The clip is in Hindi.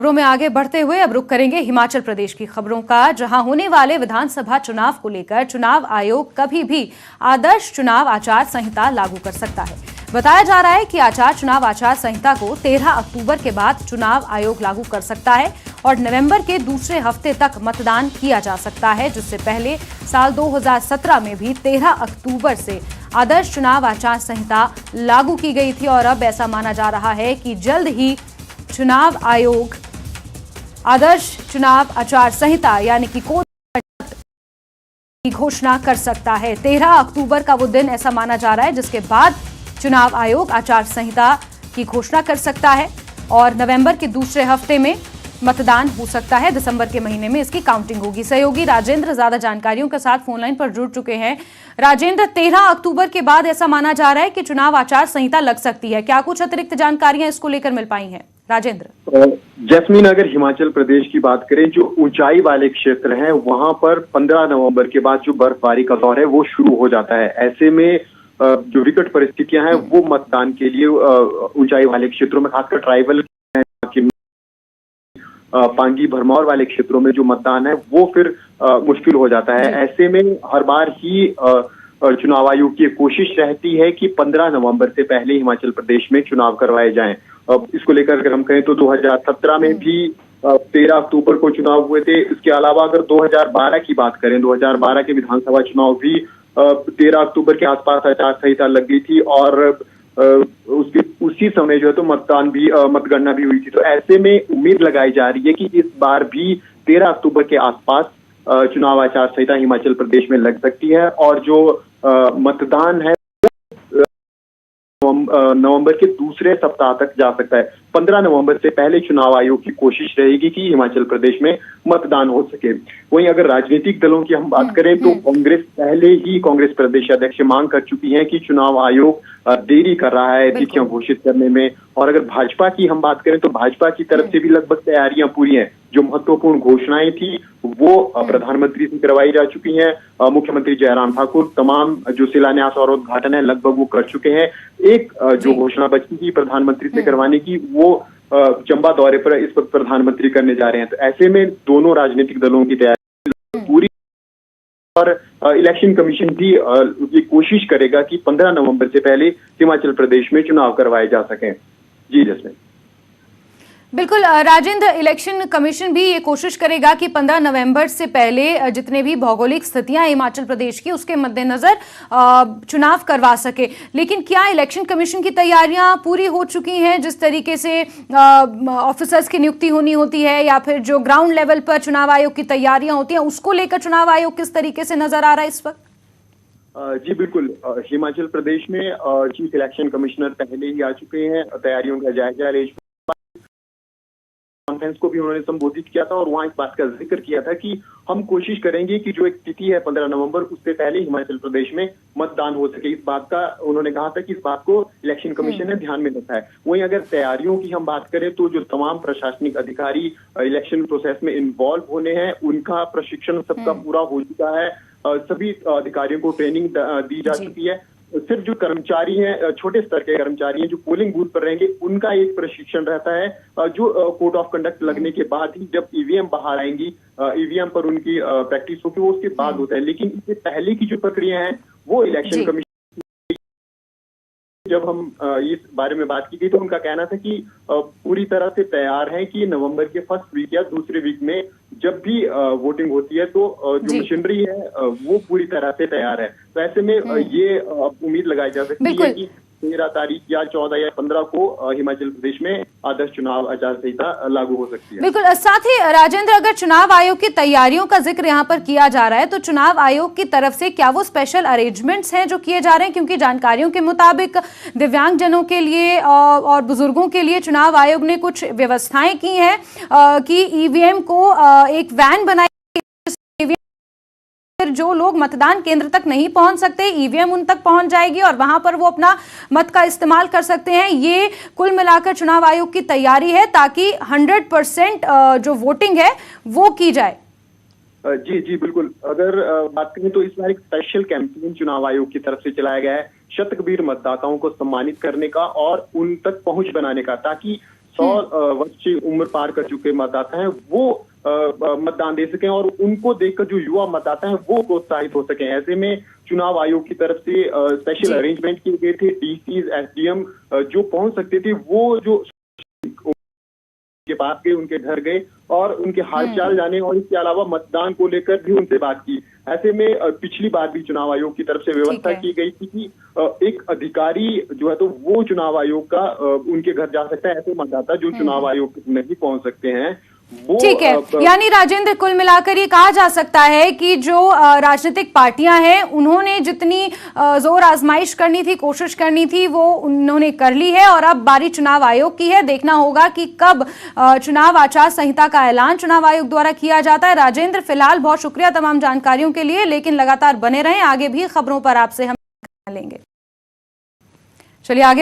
खबरों में आगे बढ़ते हुए अब रुख करेंगे हिमाचल प्रदेश की खबरों का, जहां होने वाले विधानसभा चुनाव को लेकर चुनाव आयोग कभी भी आदर्श चुनाव आचार संहिता लागू कर सकता है। बताया जा रहा है कि चुनाव आचार संहिता को 13 अक्टूबर के बाद चुनाव आयोग लागू कर सकता है और नवंबर के दूसरे हफ्ते तक मतदान किया जा सकता है, जिससे पहले साल 2017 में भी 13 अक्टूबर से आदर्श चुनाव आचार संहिता लागू की गई थी और अब ऐसा माना जा रहा है कि जल्द ही चुनाव आयोग आदर्श चुनाव आचार संहिता यानी कि कोड की घोषणा कर सकता है। 13 अक्टूबर का वो दिन ऐसा माना जा रहा है जिसके बाद चुनाव आयोग आचार संहिता की घोषणा कर सकता है और नवंबर के दूसरे हफ्ते में मतदान हो सकता है। दिसंबर के महीने में इसकी काउंटिंग होगी। सहयोगी राजेंद्र ज्यादा जानकारियों के साथ फोन लाइन पर जुड़ चुके हैं। राजेंद्र, 13 अक्टूबर के बाद ऐसा माना जा रहा है कि चुनाव आचार संहिता लग सकती है, क्या कुछ अतिरिक्त जानकारियां इसको लेकर मिल पाई हैं? राजेंद्र। जैस्मीन, अगर हिमाचल प्रदेश की बात करें, जो ऊंचाई वाले क्षेत्र हैं वहां पर 15 नवंबर के बाद जो बर्फबारी का दौर है वो शुरू हो जाता है। ऐसे में जो विकट परिस्थितियां हैं वो मतदान के लिए ऊंचाई वाले क्षेत्रों में, खासकर ट्राइबल पांगी भरमौर वाले क्षेत्रों में जो मतदान है वो फिर मुश्किल हो जाता है। ऐसे में हर बार ही चुनाव आयोग की कोशिश रहती है कि 15 नवंबर से पहले हिमाचल प्रदेश में चुनाव करवाए जाएं। अब इसको लेकर अगर हम कहें तो 2017 में भी 13 अक्टूबर को चुनाव हुए थे। इसके अलावा अगर 2012 की बात करें, 2012 के विधानसभा चुनाव भी 13 अक्टूबर के आसपास आचार संहिता लग गई थी और उसी समय जो है तो मतगणना भी हुई थी। तो ऐसे में उम्मीद लगाई जा रही है कि इस बार भी 13 अक्टूबर के आसपास चुनाव आचार संहिता हिमाचल प्रदेश में लग सकती है और जो मतदान है नवंबर के दूसरे सप्ताह तक जा सकता है। 15 नवंबर से पहले चुनाव आयोग की कोशिश रहेगी कि हिमाचल प्रदेश में मतदान हो सके। वहीं अगर राजनीतिक दलों की हम बात करें तो कांग्रेस पहले ही कांग्रेस प्रदेश अध्यक्ष मांग कर चुकी है कि चुनाव आयोग देरी कर रहा है तिथियां घोषित करने में। और अगर भाजपा की हम बात करें तो भाजपा की तरफ से भी लगभग तैयारियां पूरी हैं। जो महत्वपूर्ण घोषणाएं थी वो प्रधानमंत्री से करवाई जा चुकी हैं। मुख्यमंत्री जयराम ठाकुर तमाम जो शिलान्यास और उद्घाटन है लगभग वो कर चुके हैं। एक जो घोषणा बची थी प्रधानमंत्री से करवाने की, वो चंबा दौरे पर इस वक्त प्रधानमंत्री करने जा रहे हैं। तो ऐसे में दोनों राजनीतिक दलों की तैयारी पूरी और इलेक्शन कमीशन भी ये कोशिश करेगा कि 15 नवंबर से पहले हिमाचल प्रदेश में चुनाव करवाए जा सकें। जी जसमीन। बिल्कुल राजेंद्र, इलेक्शन कमीशन भी ये कोशिश करेगा कि 15 नवंबर से पहले जितने भी भौगोलिक स्थितियां हिमाचल प्रदेश की उसके मद्देनजर चुनाव करवा सके। लेकिन क्या इलेक्शन कमीशन की तैयारियां पूरी हो चुकी हैं? जिस तरीके से ऑफिसर्स की नियुक्ति होनी होती है या फिर जो ग्राउंड लेवल पर चुनाव आयोग की तैयारियां होती हैं, उसको लेकर चुनाव आयोग किस तरीके से नजर आ रहा है इस वक्त? जी बिल्कुल, हिमाचल प्रदेश में चीफ इलेक्शन कमिश्नर पहले ही आ चुके हैं। तैयारियों का जायजा ले कॉन्फ्रेंस को भी उन्होंने संबोधित किया था और वहां इस बात का जिक्र किया था कि हम कोशिश करेंगे कि जो एक तिथि है 15 नवंबर, उससे पहले हिमाचल प्रदेश में मतदान हो सके। इस बात का उन्होंने कहा था कि इस बात को इलेक्शन कमीशन ने ध्यान में रखा है। वहीं अगर तैयारियों की हम बात करें तो जो तमाम प्रशासनिक अधिकारी इलेक्शन प्रोसेस में इन्वॉल्व होने हैं उनका प्रशिक्षण सबका पूरा हो चुका है। सभी अधिकारियों को ट्रेनिंग दी जा चुकी है। सिर्फ जो कर्मचारी हैं, छोटे स्तर के कर्मचारी हैं जो पोलिंग बूथ पर रहेंगे, उनका एक प्रशिक्षण रहता है जो कोड ऑफ कंडक्ट लगने के बाद ही जब ईवीएम बाहर आएंगी, ईवीएम पर उनकी प्रैक्टिस होगी, वो उसके बाद होता है। लेकिन इससे पहले की जो प्रक्रिया है वो इलेक्शन कमीशन, जब हम इस बारे में बात की गई तो उनका कहना था कि पूरी तरह से तैयार है कि नवंबर के फर्स्ट वीक या दूसरे वीक में जब भी वोटिंग होती है तो जो मशीनरी है वो पूरी तरह से तैयार है। तो ऐसे में ये उम्मीद लगाई जा सकती है कि 13 तारीख या 14 या 15 को हिमाचल प्रदेश में आदर्श चुनाव आचार संहिता लागू हो सकती है। बिल्कुल। साथ ही राजेंद्र, अगर चुनाव आयोग की तैयारियों का जिक्र यहाँ पर किया जा रहा है तो चुनाव आयोग की तरफ से क्या वो स्पेशल अरेंजमेंट्स हैं जो किए जा रहे हैं? क्योंकि जानकारियों के मुताबिक दिव्यांगजनों के लिए और बुजुर्गों के लिए चुनाव आयोग ने कुछ व्यवस्थाएं की हैं कि ईवीएम को एक वैन बनाई, जो लोग मतदान केंद्र तक नहीं पहुंच सकते ईवीएम उन तक पहुंच जाएगी और वहां पर वो अपना मत का इस्तेमाल कर सकते हैं। ये कुल मिलाकर चुनाव आयोग की तैयारी है ताकि 100% जो वोटिंग है वो की जाए। जी बिल्कुल। अगर बात करें तो इस बार एक स्पेशल कैंपेन चुनाव आयोग की तरफ से चलाया गया है शतकबीर मतदाताओं को सम्मानित करने का और उन तक पहुंच बनाने का, ताकि 100 वर्ष की उम्र पार कर चुके मतदाता हैं वो मतदान दे सकें और उनको देखकर जो युवा मतदाता हैं वो प्रोत्साहित हो सकें। ऐसे में चुनाव आयोग की तरफ से स्पेशल अरेंजमेंट किए गए थे। डीसीज, एसडीएम जो पहुंच सकते थे वो जो के पास गए, उनके घर गए और उनके हालचाल जाने और इसके अलावा मतदान को लेकर भी उनसे बात की। ऐसे में पिछली बार भी चुनाव आयोग की तरफ से व्यवस्था की गई थी कि एक अधिकारी जो है तो वो चुनाव आयोग का उनके घर जा सकता है। ऐसे मतदाता जो चुनाव आयोग नहीं पहुंच सकते हैं ठीक है। यानी राजेंद्र, कुल मिलाकर ये कहा जा सकता है कि जो राजनीतिक पार्टियां हैं उन्होंने जितनी जोर आजमाइश करनी थी, कोशिश करनी थी, वो उन्होंने कर ली है और अब बारी चुनाव आयोग की है। देखना होगा कि कब चुनाव आचार संहिता का ऐलान चुनाव आयोग द्वारा किया जाता है। राजेंद्र, फिलहाल बहुत शुक्रिया तमाम जानकारियों के लिए, लेकिन लगातार बने रहें, आगे भी खबरों पर आपसे हम लेंगे। चलिए आगे।